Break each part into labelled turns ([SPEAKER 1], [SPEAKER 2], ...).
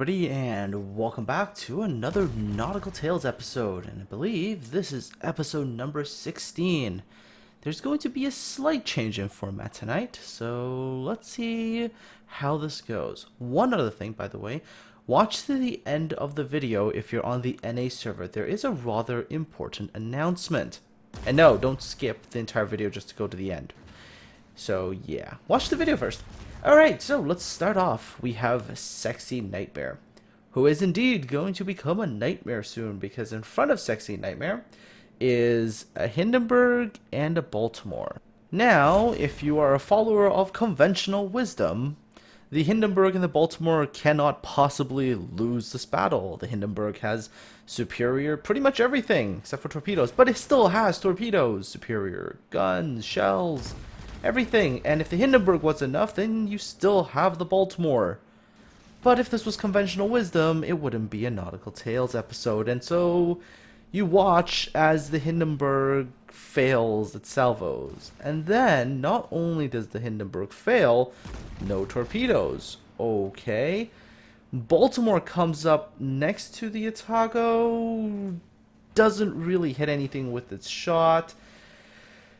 [SPEAKER 1] everybody, and welcome back to another Nautical Tales episode, and I believe this is episode number 16. There's going to be a slight change in format tonight, so let's see how this goes. One other thing, by the way, watch to the end of the video if you're on the NA server. There is a rather important announcement. And no, don't skip the entire video just to go to the end. So yeah, watch the video first. Alright, so let's start off. We have Sexy Nightmare, who is indeed going to become a nightmare soon, because in front of Sexy Nightmare is a Hindenburg and a Baltimore. Now, if you are a follower of conventional wisdom, the Hindenburg and the Baltimore cannot possibly lose this battle. The Hindenburg has superior pretty much everything except for torpedoes, but it still has torpedoes, superior guns, shells, everything. And if the Hindenburg was enough, then you still have the Baltimore. But if this was conventional wisdom, it wouldn't be a Nautical Tales episode. And so you watch as the Hindenburg fails its salvos. And then not only does the Hindenburg fail, no torpedoes. Okay. Baltimore comes up next to the Atago, doesn't really hit anything with its shot.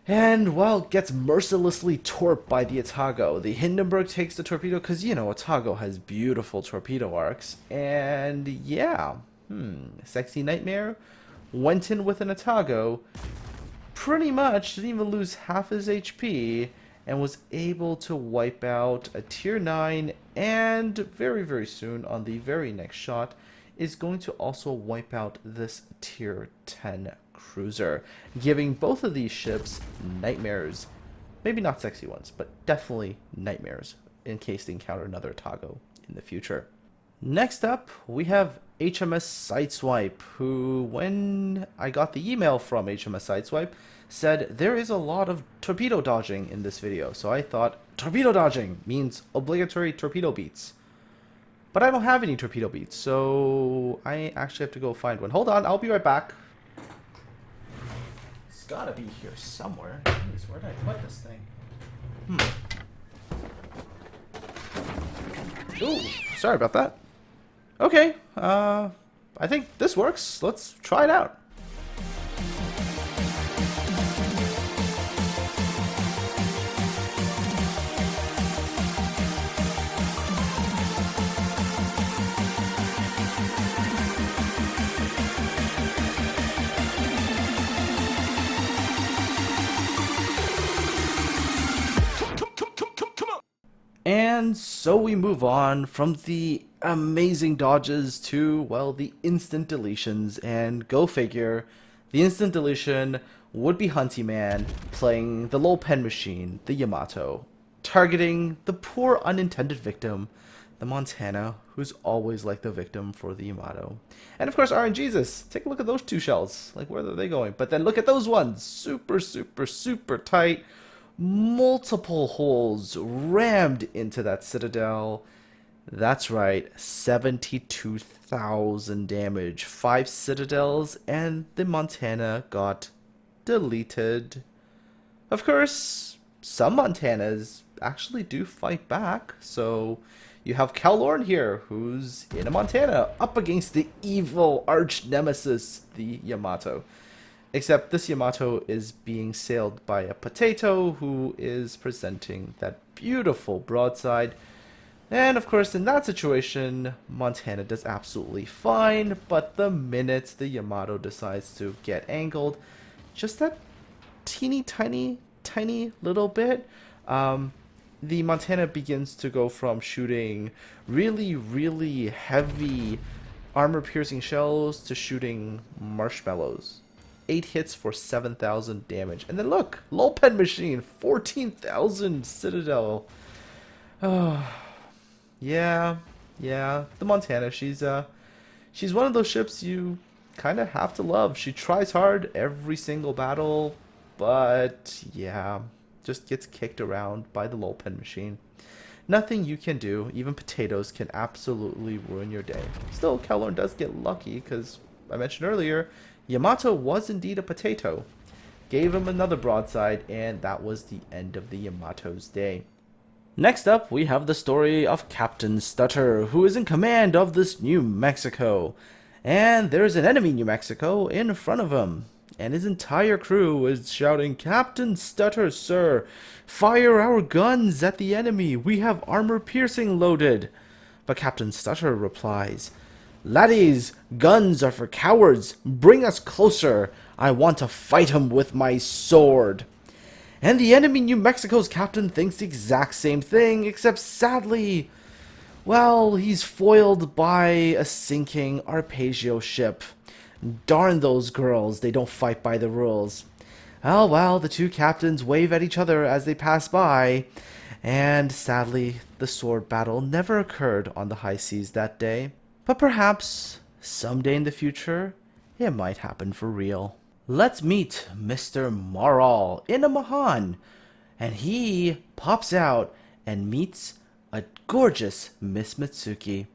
[SPEAKER 1] And, well, gets mercilessly torped by the Atago. The Hindenburg takes the torpedo because, you know, Atago has beautiful torpedo arcs. And, yeah, Sexy Nightmare went in with an Atago, pretty much didn't even lose half his HP, and was able to wipe out a Tier 9, and very, very soon, on the very next shot, is going to also wipe out this Tier 10 cruiser, giving both of these ships nightmares. Maybe not sexy ones, but definitely nightmares in case they encounter another Atago in the future. Next up, we have HMS Sideswipe, who, when I got the email from HMS Sideswipe, said there is a lot of torpedo dodging in this video. So I thought, torpedo dodging means obligatory torpedo beats. But I don't have any torpedo beats, so I actually have to go find one. Hold on, I'll be right back. It's gotta be here somewhere. Jeez, where did I put this thing? Ooh, sorry about that. Okay, I think this works. Let's try it out. And so we move on from the amazing dodges to, well, the instant deletions, and go figure, the instant deletion would be Huntyman playing the low pen machine, the Yamato, targeting the poor unintended victim, the Montana, who's always like the victim for the Yamato. And of course RNGesus, take a look at those two shells, like where are they going? But then look at those ones, super, super, super tight. Multiple holes rammed into that citadel. That's right, 72,000 damage. 5 citadels, and the Montana got deleted. Of course, some Montanas actually do fight back. So you have Kelorn here, who's in a Montana, up against the evil arch nemesis, the Yamato. Except this Yamato is being sailed by a potato who is presenting that beautiful broadside. And of course, in that situation, Montana does absolutely fine, but the minute the Yamato decides to get angled, just that teeny tiny little bit, the Montana begins to go from shooting really heavy armor-piercing shells to shooting marshmallows. 8 hits for 7,000 damage. And then look, low pen machine, 14,000 citadel. Oh, yeah, the Montana, she's one of those ships you kind of have to love. She tries hard every single battle, but yeah, just gets kicked around by the low pen machine. Nothing you can do, even potatoes can absolutely ruin your day. Still, Kelorn does get lucky, because I mentioned earlier, Yamato was indeed a potato. Gave him another broadside, and that was the end of the Yamato's day. Next up, we have the story of Captain Stutter, who is in command of this New Mexico. And there's an enemy New Mexico in front of him. And his entire crew is shouting, "Captain Stutter, sir! Fire our guns at the enemy! We have armor-piercing loaded!" But Captain Stutter replies, "Laddies, guns are for cowards! Bring us closer! I want to fight him with my sword!" And the enemy New Mexico's captain thinks the exact same thing, except sadly, well, he's foiled by a sinking Arpeggio ship. Darn those girls, they don't fight by the rules. Oh well, the two captains wave at each other as they pass by, and sadly, the sword battle never occurred on the high seas that day. But perhaps, someday in the future, it might happen for real. Let's meet Mr. Marral in a Mahan, and he pops out and meets a gorgeous Miss Mitsuki.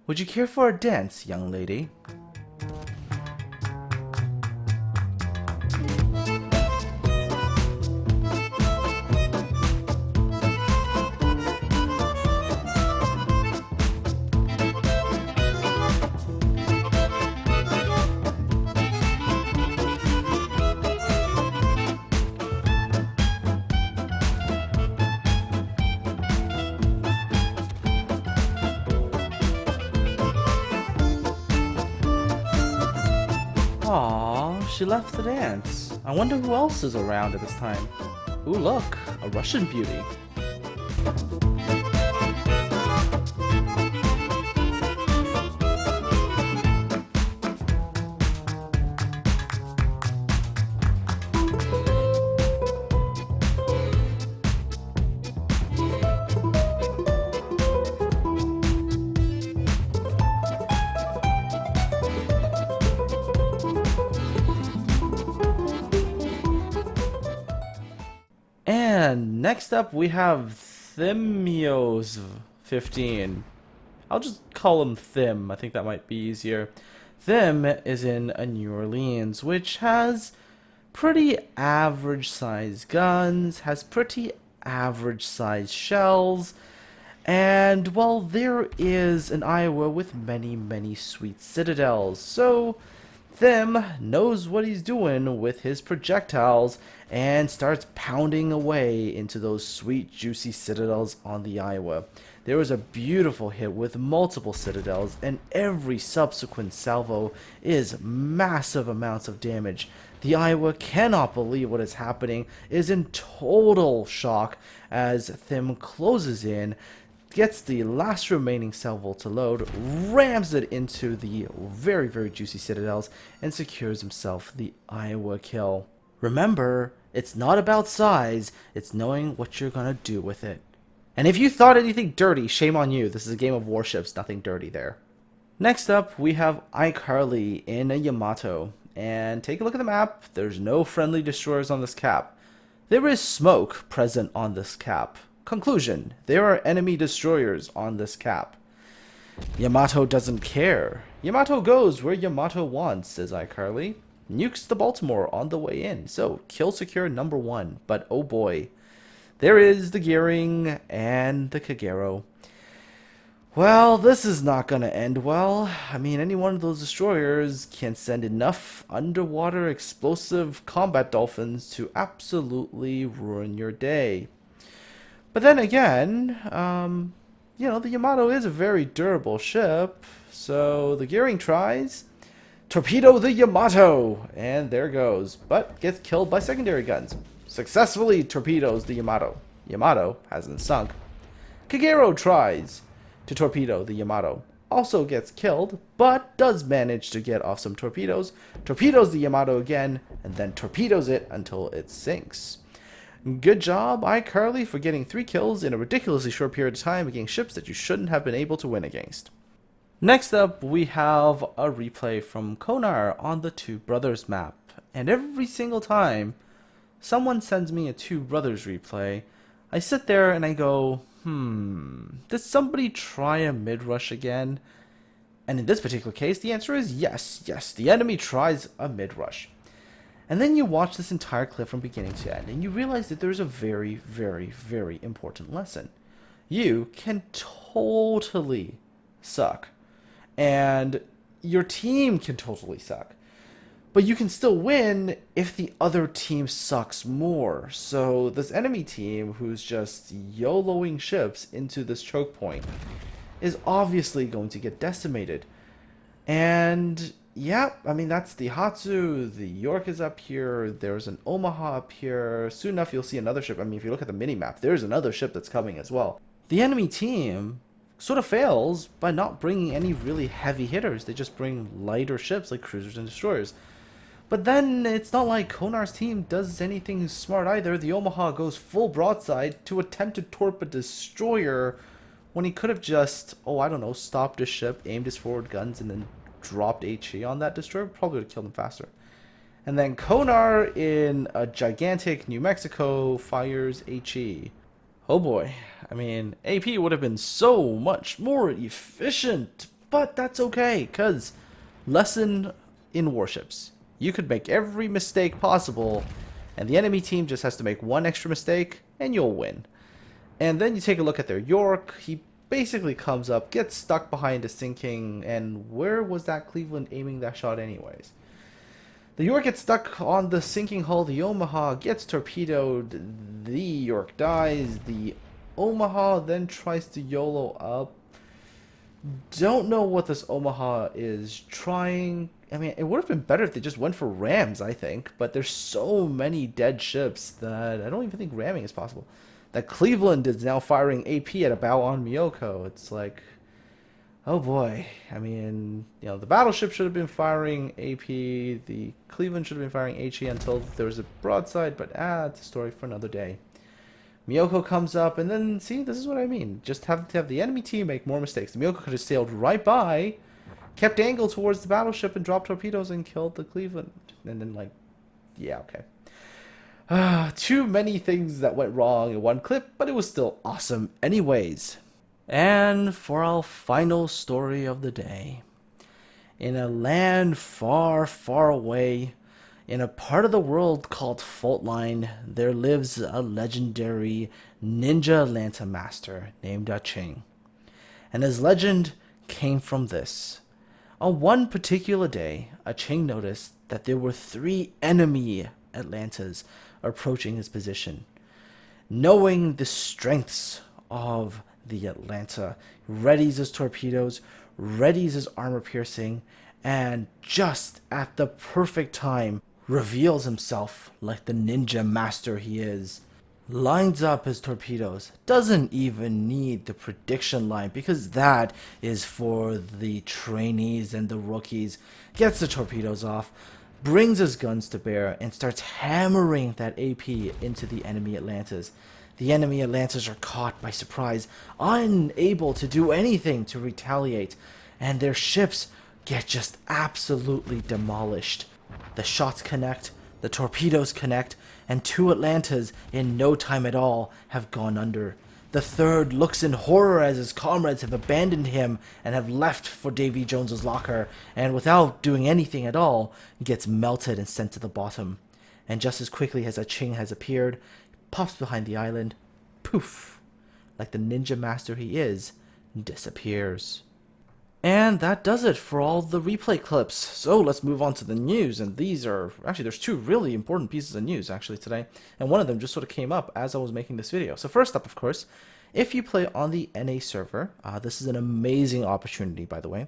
[SPEAKER 1] Would you care for a dance, young lady? Aw, she left the dance. I wonder who else is around at this time. Ooh, look, a Russian beauty. And next up we have Thimios 15. I'll just call him Thim. I think that might be easier. Thim is in New Orleans, which has pretty average sized guns, has pretty average sized shells, and well, there is an Iowa with many sweet citadels. So Thim knows what he's doing with his projectiles and starts pounding away into those sweet juicy citadels on the Iowa. There was a beautiful hit with multiple citadels, and every subsequent salvo is massive amounts of damage. The Iowa cannot believe what is happening, is in total shock as Thim closes in, gets the last remaining salvo to load, rams it into the very juicy citadels, and secures himself the Iowa kill. Remember, it's not about size, it's knowing what you're gonna do with it. And if you thought anything dirty, shame on you. This is a game of warships, nothing dirty there. Next up, we have iCarlee in a Yamato. And take a look at the map. There's no friendly destroyers on this cap. There is smoke present on this cap. Conclusion, there are enemy destroyers on this cap. Yamato doesn't care. Yamato goes where Yamato wants, says iCarlee. Nukes the Baltimore on the way in. So, kill secure number 1. But oh boy, there is the Gearing and the Kagero. Well, this is not going to end well. I mean, any one of those destroyers can send enough underwater explosive combat dolphins to absolutely ruin your day. But then again, you know, the Yamato is a very durable ship. So the Gearing tries. Torpedo the Yamato! And there goes. But gets killed by secondary guns. Successfully torpedoes the Yamato. Yamato hasn't sunk. Kagero tries to torpedo the Yamato. Also gets killed, but does manage to get off some torpedoes. Torpedoes the Yamato again, and then torpedoes it until it sinks. Good job, iCarlee, for getting 3 kills in a ridiculously short period of time against ships that you shouldn't have been able to win against. Next up, we have a replay from Kohnar on the Two Brothers map. And every single time someone sends me a Two Brothers replay, I sit there and I go, did somebody try a mid-rush again? And in this particular case, the answer is yes, the enemy tries a mid-rush. And then you watch this entire clip from beginning to end, and you realize that there's a very important lesson. you can totally suck. And your team can totally suck. But you can still win if the other team sucks more. So this enemy team who's just YOLOing ships into this choke point is obviously going to get decimated. And yeah, I mean, that's the Hatsu, the York is up here, there's an Omaha up here. Soon enough, you'll see another ship. I mean, if you look at the mini-map, there's another ship that's coming as well. The enemy team sort of fails by not bringing any really heavy hitters. They just bring lighter ships like cruisers and destroyers. But then it's not like Kohnar's team does anything smart either. The Omaha goes full broadside to attempt to torp a destroyer when he could have just, oh, I don't know, stopped his ship, aimed his forward guns, and then dropped HE on that destroyer. Probably would have killed him faster. And then Kohnar in a gigantic New Mexico fires HE. Oh boy. I mean, AP would have been so much more efficient, but that's okay, because lesson in warships. You could make every mistake possible, and the enemy team just has to make one extra mistake, and you'll win. And then you take a look at their York. He basically comes up, gets stuck behind a sinking, and where was that Cleveland aiming that shot anyways? The York gets stuck on the sinking hull. The Omaha gets torpedoed. The York dies. The Omaha then tries to YOLO up. Don't know what this Omaha is trying. I mean, it would have been better if they just went for rams, I think. But there's so many dead ships that I don't even think ramming is possible. That Cleveland is now firing AP at a bow on Miyoko. It's like, oh boy. I mean, you know, the battleship should have been firing AP. The Cleveland should have been firing HE until there was a broadside. But it's a story for another day. Miyoko comes up, and then, see, this is what I mean. Just have to have the enemy team make more mistakes. The Miyoko could have sailed right by, kept angle towards the battleship, and dropped torpedoes and killed the Cleveland. And then, like, yeah, okay. Too many things that went wrong in one clip, but it was still awesome anyways. And for our final story of the day. In a land far, far away, in a part of the world called Fault Line, there lives a legendary ninja Lanta master named Ching. And his legend came from this. On one particular day, Ching noticed that there were 3 enemy Atlantas approaching his position. Knowing the strengths of the Atlanta, readies his torpedoes, readies his armor piercing, and just at the perfect time, reveals himself like the ninja master he is. Lines up his torpedoes. Doesn't even need the prediction line because that is for the trainees and the rookies. Gets the torpedoes off, brings his guns to bear, and starts hammering that AP into the enemy Atlantas. The enemy Atlantas are caught by surprise, unable to do anything to retaliate, and their ships get just absolutely demolished. The shots connect, the torpedoes connect, and 2 Atlantas in no time at all have gone under. The third looks in horror as his comrades have abandoned him and have left for Davy Jones's locker, and without doing anything at all, gets melted and sent to the bottom. And just as quickly as Ching has appeared, pops behind the island, poof, like the ninja master he is, disappears. And that does it for all the replay clips. So let's move on to the news. And these are, actually there's 2 really important pieces of news actually today. And one of them just sort of came up as I was making this video. So first up, of course, if you play on the NA server, this is an amazing opportunity, by the way.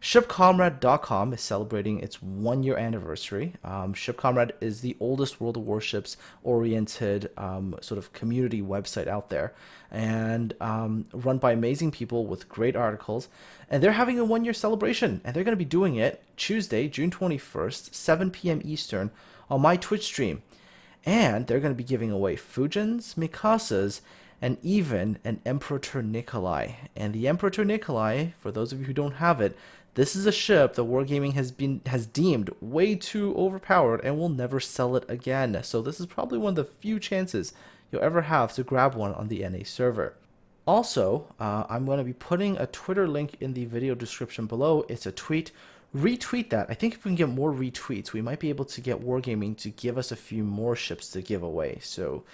[SPEAKER 1] ShipComrade.com is celebrating its 1-year anniversary. ShipComrade is the oldest World of Warships oriented sort of community website out there, and run by amazing people with great articles. And they're having a 1-year celebration, and they're going to be doing it Tuesday, June 21st, 7 p.m. Eastern on my Twitch stream. And they're going to be giving away Fujins, Mikasas, and even an Emperor Nikolai. And the Emperor Nikolai, for those of you who don't have it, this is a ship that Wargaming has deemed way too overpowered and will never sell it again. So this is probably one of the few chances you'll ever have to grab one on the NA server. Also, I'm going to be putting a Twitter link in the video description below. It's a tweet retweet that. I think if we can get more retweets, we might be able to get Wargaming to give us a few more ships to give away. So,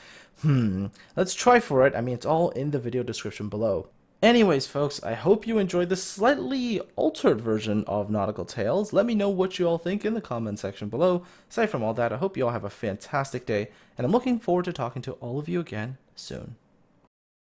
[SPEAKER 1] let's try for it. I mean, it's all in the video description below. Anyways, folks, I hope you enjoyed this slightly altered version of Nautical Tales. Let me know what you all think in the comment section below. Aside from all that, I hope you all have a fantastic day, and I'm looking forward to talking to all of you again soon.